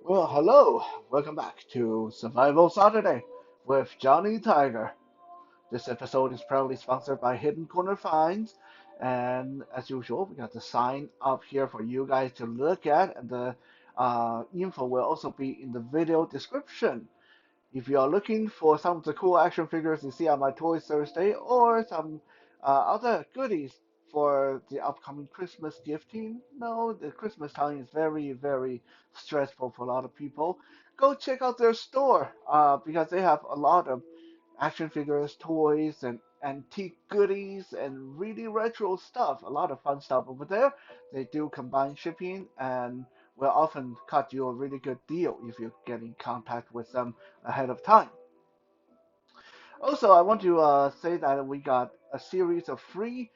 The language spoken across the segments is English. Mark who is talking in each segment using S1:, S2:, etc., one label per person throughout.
S1: Well, hello. Welcome back to Survival Saturday with Johnny Tiger. This episode is proudly sponsored by Hidden Corner Finds, and as usual, we got the sign up here for you guys to look at, and the info will also be in the video description. If you are looking for some of the cool action figures you see on my Toys Thursday or some other goodies for the upcoming Christmas gifting, no, the Christmas time is very, very stressful for a lot of people. Go check out their store because they have a lot of action figures, toys, and antique goodies, and really retro stuff. A lot of fun stuff over there. They do combine shipping and will often cut you a really good deal if you get in contact with them ahead of time. Also, I want to say that we got a series of free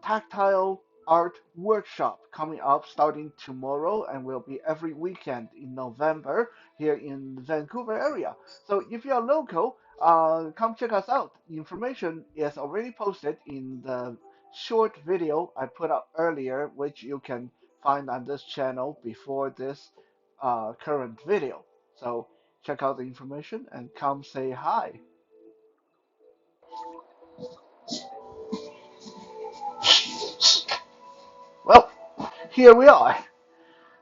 S1: tactile art workshop coming up starting tomorrow and will be every weekend in November here in Vancouver area. So if you are local, come check us out. Information is already posted in the short video I put up earlier, which you can find on this channel before this current video. So check out the information and come say hi. Well, here we are.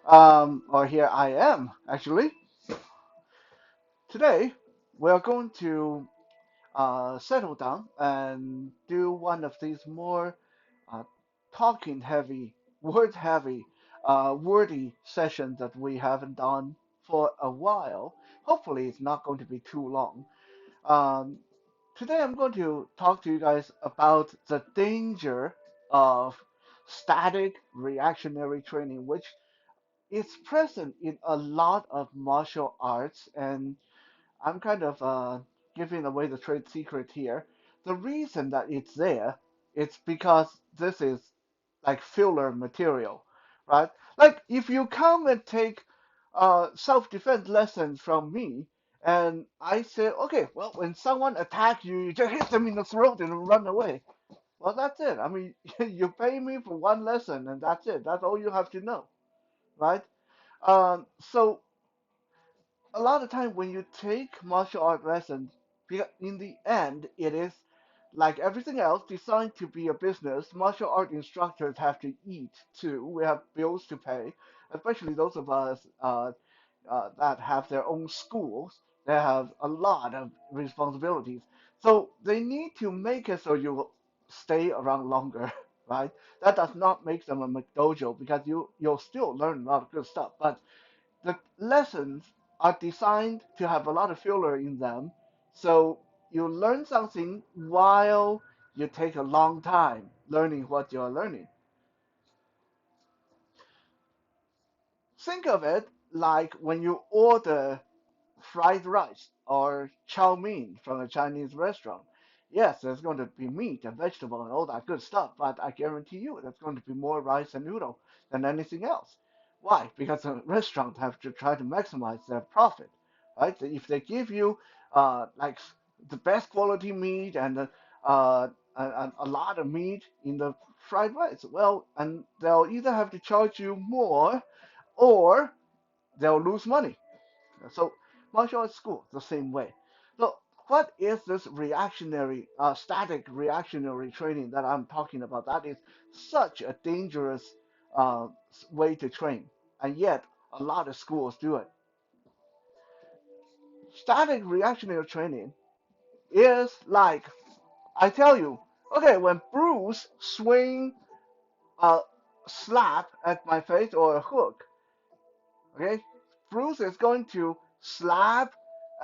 S1: Or here I am, actually. Today, we're going to settle down and do one of these more uh, talking heavy, word heavy, wordy sessions that we haven't done for a while. Hopefully, it's not going to be too long. Um, Today, I'm going to talk to you guys about the danger of static reactionary training, which it's present in a lot of martial arts, and I'm kind of giving away the trade secret here. The reason that it's there, it's because this is like filler material, right? Like if you come and take self-defense lessons from me, and I say, okay, well, when someone attacks you, you just hit them in the throat and run away. Well, that's it. I mean, you pay me for one lesson, and that's it. That's all you have to know, right? So a lot of time when you take martial art lessons, in the end, it is like everything else designed to be a business. Martial art instructors have to eat too. We have bills to pay, especially those of us that have their own schools. They have a lot of responsibilities. So they need to make it so you stay around longer, right? That does not make them a McDojo because you'll still learn a lot of good stuff. But the lessons are designed to have a lot of filler in them, so you learn something while you take a long time learning what you're learning. Think of it like when you order fried rice or chow mein from a Chinese restaurant. Yes, there's going to be meat and vegetable and all that good stuff, but I guarantee you there's going to be more rice and noodle than anything else. Why? Because the restaurant have to try to maximize their profit, right? If they give you like the best quality meat and a lot of meat in the fried rice, well, and they'll either have to charge you more or they'll lose money. So martial arts school the same way. So what is this reactionary, static reactionary training that I'm talking about? That is such a dangerous uh, way to train, and yet a lot of schools do it. Static reactionary training is like I tell you, okay, when Bruce swing a slap at my face or a hook, okay, Bruce is going to slap,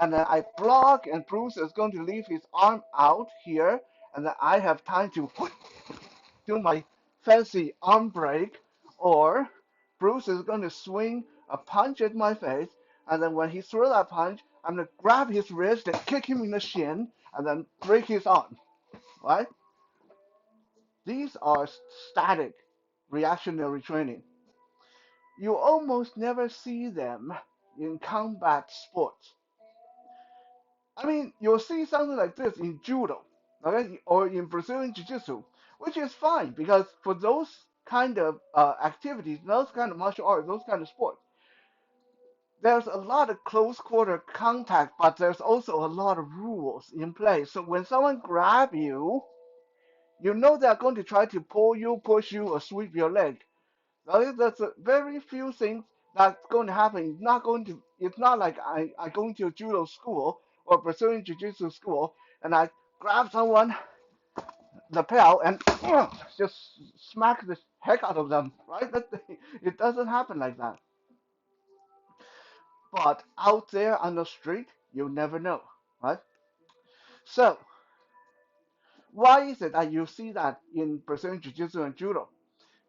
S1: and then I block, and Bruce is going to leave his arm out here, and then I have time to do my fancy arm break, or Bruce is going to swing a punch at my face, and then when he throws that punch, I'm going to grab his wrist and kick him in the shin, and then break his arm, right? These are static reactionary training. You almost never see them in combat sports. I mean, you'll see something like this in judo, okay, or in Brazilian jiu-jitsu, which is fine because for those kind of activities, those kind of martial arts, those kind of sports, there's a lot of close quarter contact, but there's also a lot of rules in place. So when someone grab you, you know they're going to try to pull you, push you, or sweep your leg. There's a very few things that's going to happen. It's not going to. It's not like I go to a judo school or Brazilian jiu-jitsu school and I grab someone lapel and just smack the heck out of them, right? It doesn't happen like that. But out there on the street, you never know, right? So why is it that you see that in Brazilian Jiu-Jitsu and Judo?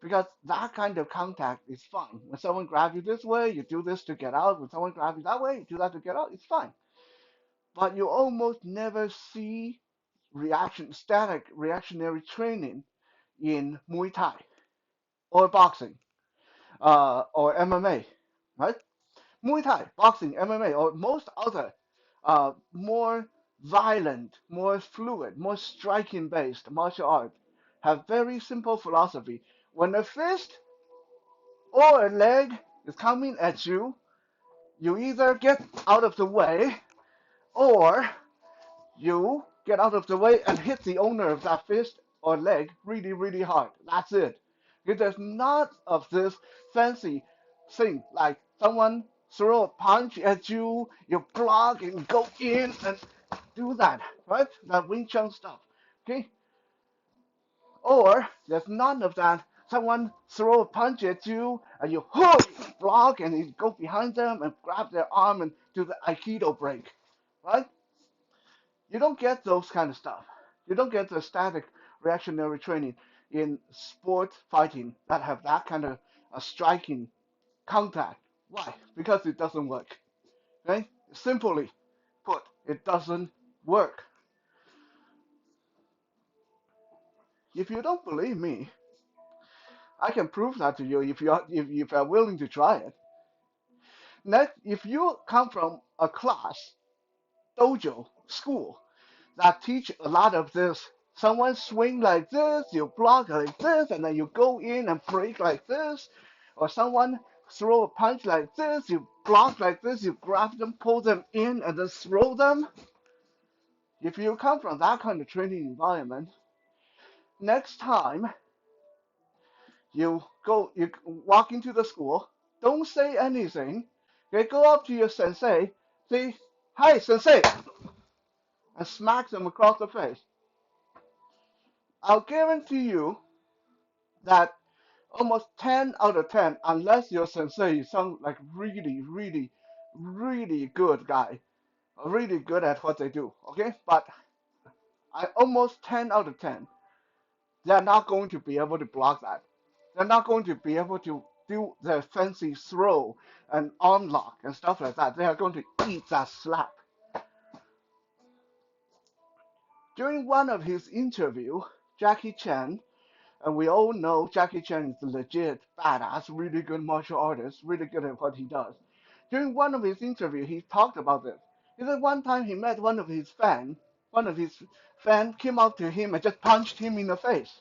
S1: Because that kind of contact is fine. When someone grabs you this way, you do this to get out. When someone grabs you that way, you do that to get out. It's fine. But you almost never see static reactionary training in Muay Thai or boxing or MMA, right? Muay Thai, boxing, MMA, or most other more violent, more fluid, more striking based martial arts have very simple philosophy. When a fist or a leg is coming at you, you either get out of the way or you get out of the way and hit the owner of that fist or leg really, really hard. That's it. If there's not of this fancy thing like someone throw a punch at you, you block and go in and do that, right? That Wing Chun stuff. Okay? Or there's none of that. Someone throw a punch at you and you block and you go behind them and grab their arm and do the Aikido break, right? You don't get those kind of stuff. You don't get the static reactionary training in sport fighting that have that kind of striking contact. Why? Because it doesn't work. Okay? Simply put, it doesn't work. If you don't believe me, I can prove that to you if you're willing to try it. Next, if you come from a class, dojo, school that teach a lot of this, someone swing like this, you block like this, and then you go in and break like this, or someone throw a punch like this, you block like this, you grab them, pull them in, and then throw them. If you come from that kind of training environment, next time you walk into the school, don't say anything. Okay, go up to your sensei, say, "Hi, sensei," and smack them across the face. I'll guarantee you that almost 10 out of 10, unless your sensei is some like really, really, really good guy, really good at what they do, okay? But I almost 10 out of 10, they're not going to be able to block that. They're not going to be able to do the fancy throw and arm lock and stuff like that. They are going to eat that slap. During one of his interview, Jackie Chan, and we all know Jackie Chan is a legit badass, really good martial artist, really good at what he does. During one of his interviews, he talked about this. He said one time he met one of his fan came up to him and just punched him in the face.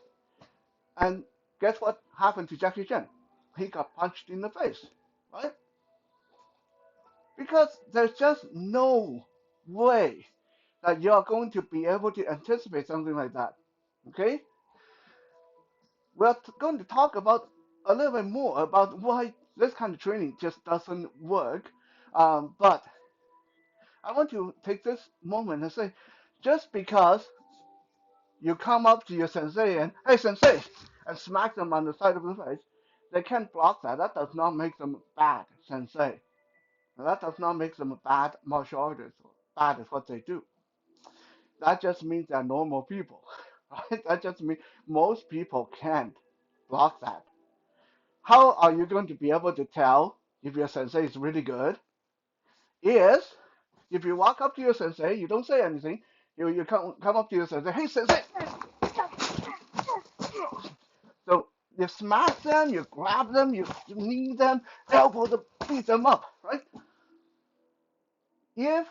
S1: And guess what happened to Jackie Chan? He got punched in the face, right? Because there's just no way that you're going to be able to anticipate something like that. Okay? We're going to talk about a little bit more about why this kind of training just doesn't work. But I want to take this moment and say, just because you come up to your sensei and, "Hey, sensei," and smack them on the side of the face, they can't block that. That does not make them bad sensei. That does not make them a bad martial artist or bad at what they do. That just means they're normal people. Right? That just means most people can't block that. How are you going to be able to tell if your sensei is really good? Is if you walk up to your sensei, you don't say anything. You come up to your sensei, "Hey, sensei." So you smack them, you grab them, you knee them, elbow them, beat them up, right? If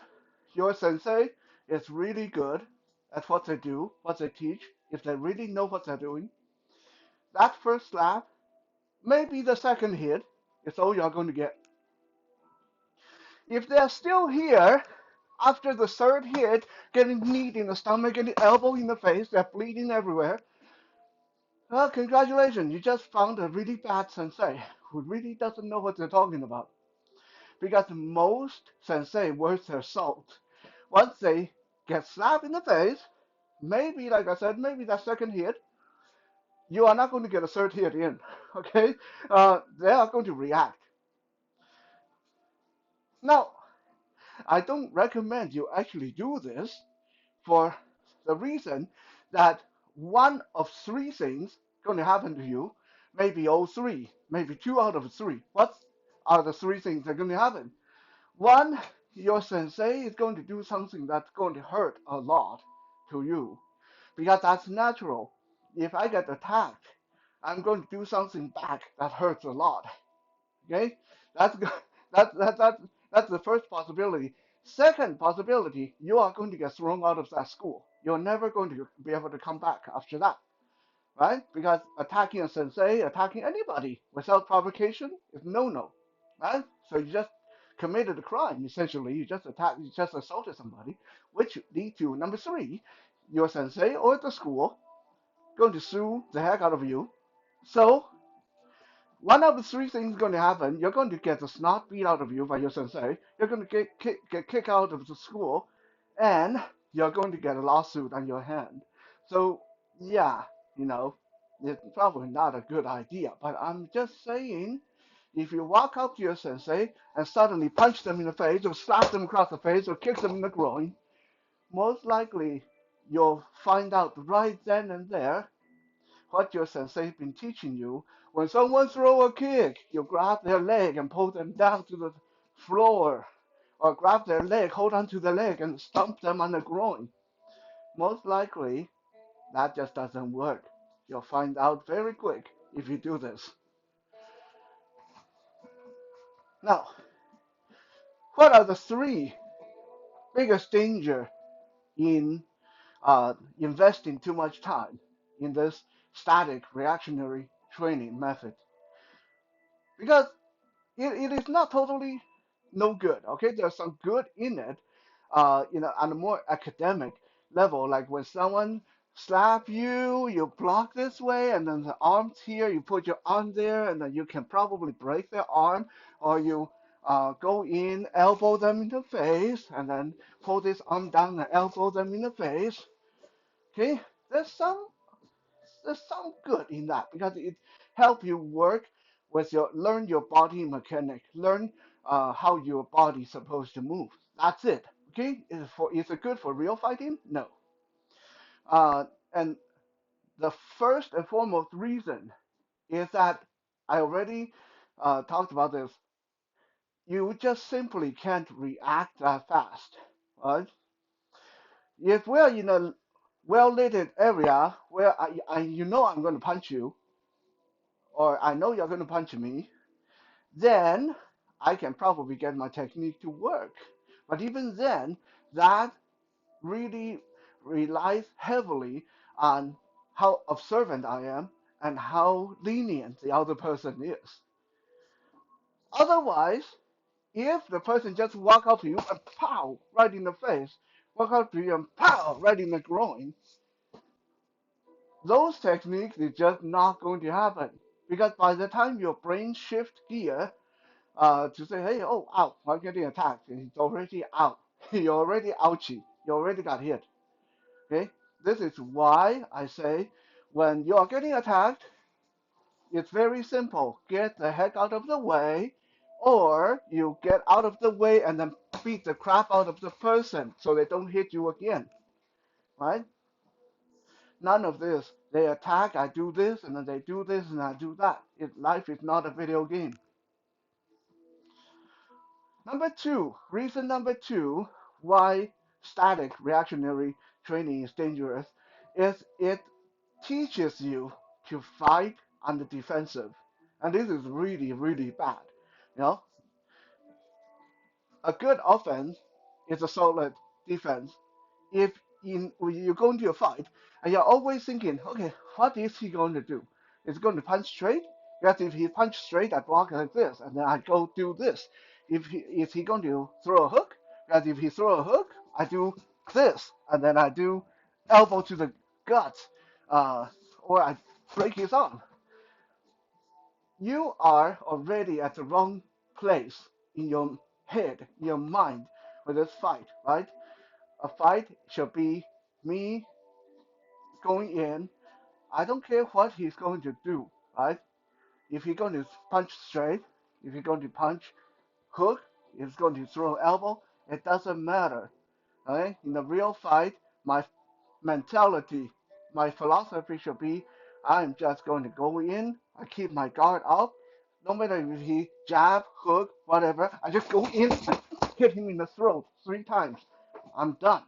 S1: your sensei is really good at what they do, what they teach, if they really know what they're doing, that first slap, maybe the second hit, is all you're going to get. If they're still here after the third hit, getting knee in the stomach, getting elbow in the face, they're bleeding everywhere, well, congratulations, you just found a really bad sensei who really doesn't know what they're talking about. Because most sensei worth their salt. Once they get slapped in the face, maybe, like I said, maybe that second hit, you are not going to get a third hit in. Okay? They are going to react. Now, I don't recommend you actually do this for the reason that one of three things going to happen to you, maybe all three, maybe two out of three. What are the three things that are going to happen? One, your sensei is going to do something that's going to hurt a lot to you because that's natural. If I get attacked, I'm going to do something back that hurts a lot. Okay, that's that's the first possibility. Second possibility, you are going to get thrown out of that school. You're never going to be able to come back after that, right? Because attacking a sensei, attacking anybody without provocation is no-no, right? So you just committed a crime essentially. You just you just assaulted somebody, which lead to number three, your sensei or the school going to sue the heck out of you. So one of the three things going to happen. You're going to get the snot beat out of you by your sensei. You're going to get kicked out of the school, and you're going to get a lawsuit on your hand. So yeah, you know, it's probably not a good idea. But I'm just saying, if you walk up to your sensei and suddenly punch them in the face, or slap them across the face, or kick them in the groin, most likely you'll find out right then and there what your sensei been teaching you. When someone throw a kick, you grab their leg and pull them down to the floor, or grab their leg, hold on to the leg, and stomp them on the groin. Most likely, that just doesn't work. You'll find out very quick if you do this. Now, what are the three biggest danger in investing too much time in this static reactionary training method? Because it is not totally no good. Okay, there's some good in it. On a more academic level, like when someone slap you, you block this way, and then the arms here, you put your arm there, and then you can probably break their arm, or you go in, elbow them in the face, and then pull this arm down and elbow them in the face. Okay, there's some there's some good in that because it help you work with your learn your body mechanic, learn how your body's supposed to move. That's it. Okay, is it good for real fighting? No. And the first and foremost reason is that I already talked about this. You just simply can't react that fast, right? If we're in a well-lit area where you know I'm going to punch you, or I know you're going to punch me, then I can probably get my technique to work. But even then, that really relies heavily on how observant I am and how lenient the other person is. Otherwise, if the person just walk up to you and pow right in the face, walk up to you and pow right in the groin, those techniques is just not going to happen. Because by the time your brain shift gear to say, hey, oh, ow, I'm getting attacked. It's already out. You're already ouchie. You already got hit. Okay? This is why I say when you are getting attacked, it's very simple. Get the heck out of the way, or you get out of the way and then beat the crap out of the person so they don't hit you again. Right? None of this. They attack, I do this, and then they do this, and I do that. Life is not a video game. Reason number two, why static reactionary training is dangerous, is it teaches you to fight on the defensive. And this is really, really bad. You know, a good offense is a solid defense. If when you go into a fight and you're always thinking, okay, what is he going to do? Is he going to punch straight? Because if he punch straight, I block like this, and then I go do this. Is he going to throw a hook? Because if he throw a hook, I do this, and then I do elbow to the gut, uh, or I break his arm. You are already at the wrong place in your head, in your mind, with this fight, right? A fight should be me going in. I don't care what he's going to do, right? If he's going to punch straight, if he's going to punch hook, if he's going to throw elbow, it doesn't matter. Right? In a real fight, my mentality, my philosophy should be I'm just going to go in, I keep my guard up. No matter if he jab, hook, whatever, I just go in and hit him in the throat 3 times. I'm done.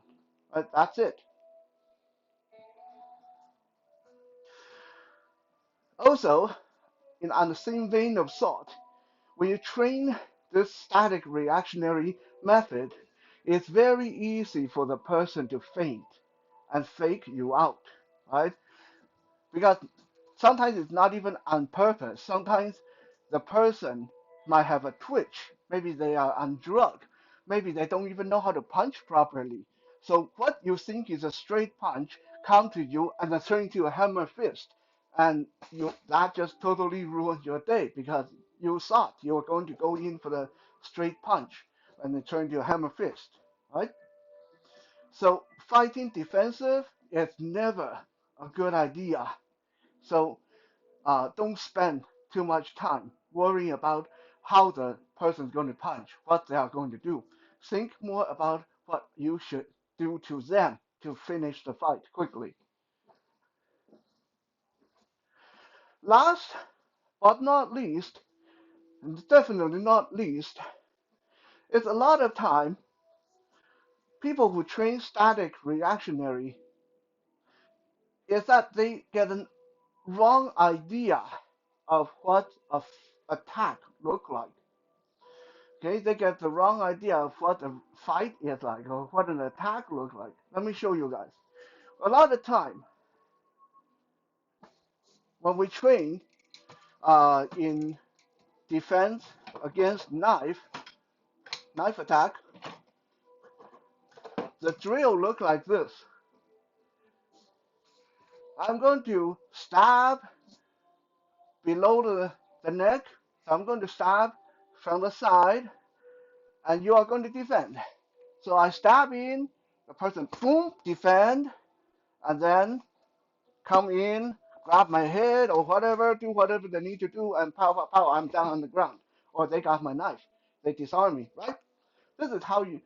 S1: That's it. Also, on the same vein of thought, when you train this static reactionary method, it's very easy for the person to faint and fake you out, right? Because sometimes it's not even on purpose. Sometimes the person might have a twitch. Maybe they are on drug. Maybe they don't even know how to punch properly. So what you think is a straight punch come to you and then turn into a hammer fist, and that just totally ruins your day because you thought you were going to go in for the straight punch and it turned into a hammer fist, right? So fighting defensive is never a good idea. So don't spend too much time worrying about how the person's going to punch, what they are going to do. Think more about what you should do to them to finish the fight quickly. Last but not least, and definitely not least, is a lot of time people who train static reactionary is that they get a wrong idea of what a attack look like. Okay, they get the wrong idea of what a fight is like or what an attack looks like. Let me show you guys. A lot of time when we train in defense against knife attack, the drill look like this. I'm going to stab below the neck. So I'm going to stab from the side, and you are going to defend. So I stab in, the person boom defend, and then come in, grab my head or whatever, do whatever they need to do, and pow, pow, pow, I'm down on the ground. Or they got my knife. They disarm me, right? This is how you,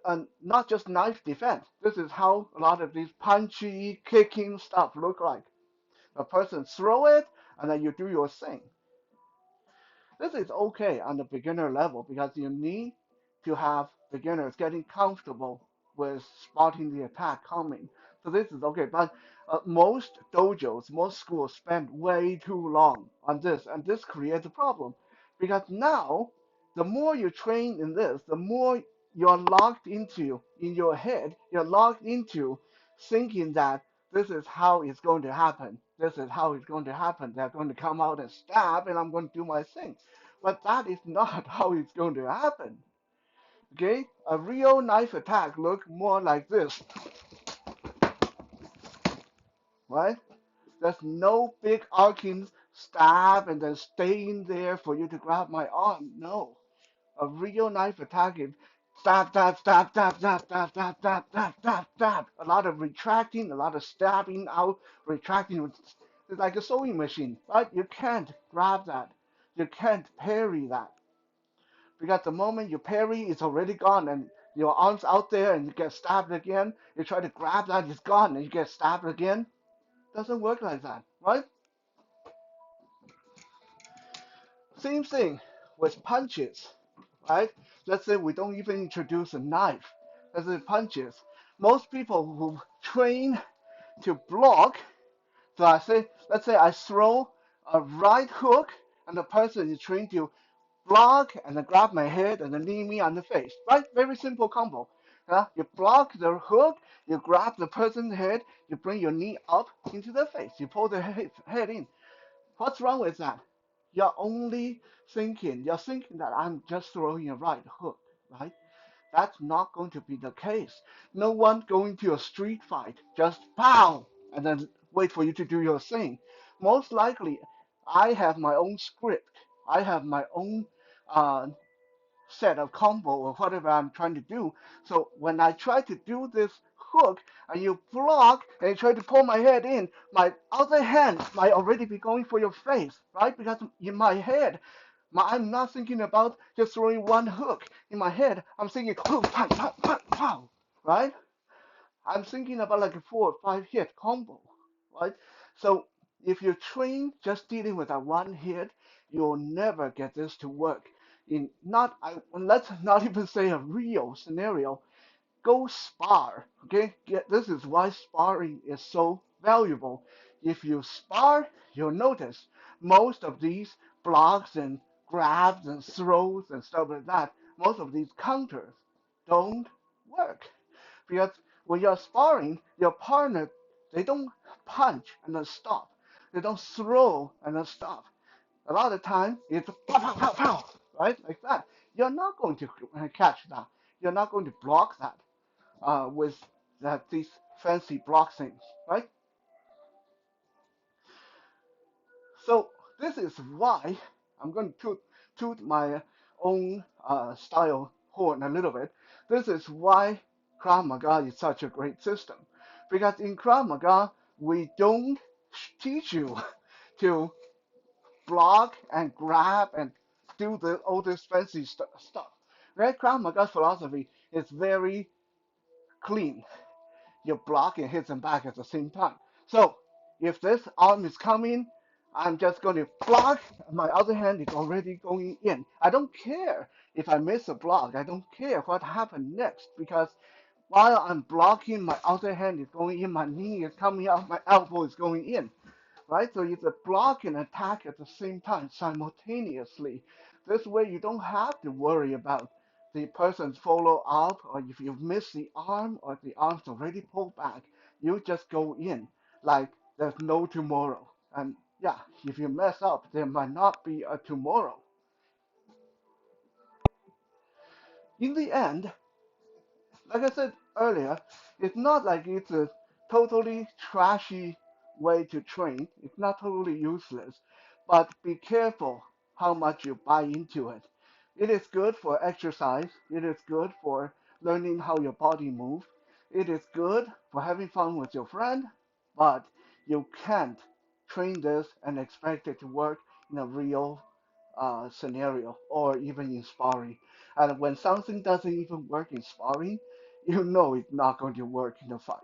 S1: and not just knife defense. This is how a lot of these punchy, kicking stuff look like. A person throw it, and then you do your thing. This is okay on the beginner level because you need to have beginners getting comfortable with spotting the attack coming. So this is okay, but most dojos, most schools spend way too long on this, and this creates a problem because now the more you train in this, the more you're locked into in your head, you're locked into thinking that this is how it's going to happen. This is how it's going to happen. They're going to come out and stab, and I'm going to do my thing. But that is not how it's going to happen. Okay? A real knife attack look more like this, right? There's no big arcing stab and then staying there for you to grab my arm. No. A real knife attack is stab, stab, stab, stab, stab, stab, stab, stab, stab, stab, stab. A lot of retracting, a lot of stabbing out, retracting. It's like a sewing machine, right? You can't grab that. You can't parry that. Because the moment you parry, it's already gone, and your arm's out there, and you get stabbed again. You try to grab that, it's gone, and you get stabbed again. Doesn't work like that, right? Same thing with punches, right? Let's say we don't even introduce a knife. Let's say punches. Most people who train to block, so let's say I throw a right hook, and the person is trained to block and then grab my head and then knee me on the face. Right? Very simple combo. You block the hook, you grab the person's head, you bring your knee up into the face, you pull the head in. What's wrong with that? you're thinking that I'm just throwing a right hook, right? That's not going to be the case. No one going to a street fight just pow and then wait for you to do your thing. Most likely, I have my own script. I have my own uh, set of combo or whatever I'm trying to do. So when I try to do this hook and you block and you try to pull my head in, my other hand might already be going for your face, right? Because in my head, I'm not thinking about just throwing one hook. In my head, I'm thinking, pow, pow, pow, pow, pow, right? I'm thinking about like a 4 or 5 hit combo, right? So if you train just dealing with a one hit, you'll never get this to work. In not I let's not even say a real scenario. Go spar, okay? This is why sparring is so valuable. If you spar, you'll notice most of these blocks and grabs and throws and stuff like that, most of these counters don't work. Because when you're sparring, your partner, they don't punch and then stop. They don't throw and then stop. A lot of time it's pow, pow, pow, pow, right? Like that. You're not going to catch that. You're not going to block that with these fancy block things, right? So this is why I'm going to toot my own style horn a little bit. This is why Krav Maga is such a great system, because in Krav Maga we don't teach you to block and grab and do all this fancy stuff. Right? Krav Maga's philosophy is very clean. You block and hit them back at the same time. So if this arm is coming, I'm just going to block. My other hand is already going in. I don't care if I miss a block. I don't care what happened next because while I'm blocking, my other hand is going in, my knee is coming out, my elbow is going in, right? So it's a block and attack at the same time, simultaneously. This way you don't have to worry about the person's follow up or if you miss the arm or the arm's already pulled back, you just go in like there's no tomorrow. And yeah, if you mess up, there might not be a tomorrow. In the end, like I said earlier, it's not like it's a totally trashy way to train. It's not totally useless, but be careful how much you buy into it. It is good for exercise. It is good for learning how your body moves. It is good for having fun with your friend, but you can't train this and expect it to work in a real scenario or even in sparring. And when something doesn't even work in sparring, you know it's not going to work in a fight.